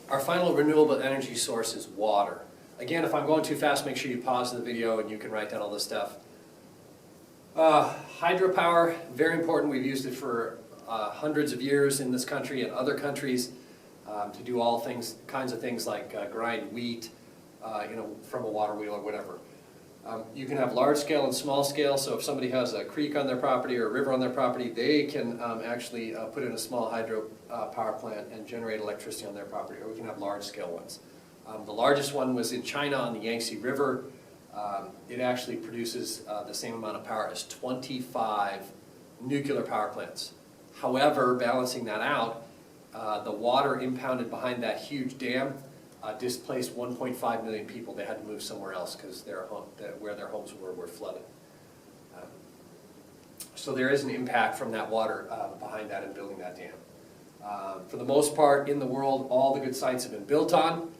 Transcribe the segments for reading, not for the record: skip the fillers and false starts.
Our final renewable energy source is water. Again, if I'm going too fast, make sure you pause the video and you can write down all this stuff. Hydropower, very important. We've used it for hundreds of years in this country and other countries to do all kinds of things like grind wheat, from a water wheel or whatever. You can have large scale and small scale, so if somebody has a creek on their property or a river on their property, they can actually put in a small hydro power plant and generate electricity on their property, or we can have large scale ones. The largest one was in China on the Yangtze River. It actually produces the same amount of power as 25 nuclear power plants. However, balancing that out, the water impounded behind that huge dam displaced 1.5 million people. They had to move somewhere else because where their homes were flooded. So there is an impact from that water behind that and building that dam. For the most part in the world, all the good sites have been built on,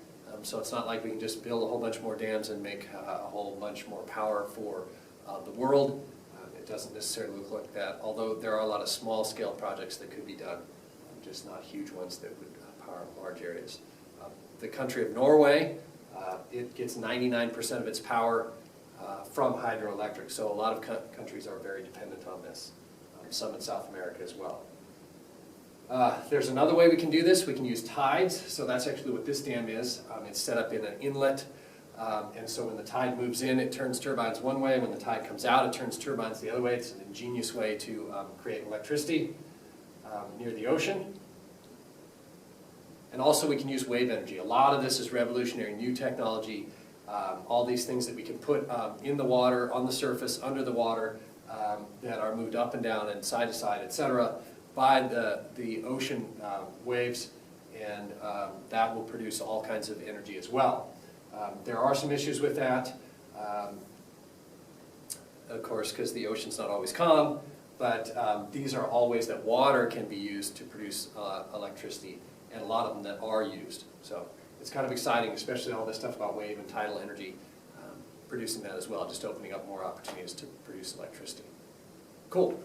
so it's not like we can just build a whole bunch more dams and make a whole bunch more power for the world. It doesn't necessarily look like that, although there are a lot of small scale projects that could be done, just not huge ones that would power large areas. The country of Norway, it gets 99% of its power from hydroelectric, so a lot of countries are very dependent on this, some in South America as well. There's another way we can do this. We can use tides, so that's actually what this dam is. It's set up in an inlet, and so when the tide moves in, it turns turbines one way. When the tide comes out, it turns turbines the other way. It's an ingenious way to create electricity near the ocean. And also we can use wave energy. A lot of this is revolutionary new technology. All these things that we can put in the water, on the surface, under the water, that are moved up and down and side to side, etc., by the ocean waves, and that will produce all kinds of energy as well. There are some issues with that, of course, because the ocean's not always calm, but these are all ways that water can be used to produce electricity, and a lot of them that are used. So it's kind of exciting, especially all this stuff about wave and tidal energy, producing that as well, just opening up more opportunities to produce electricity. Cool.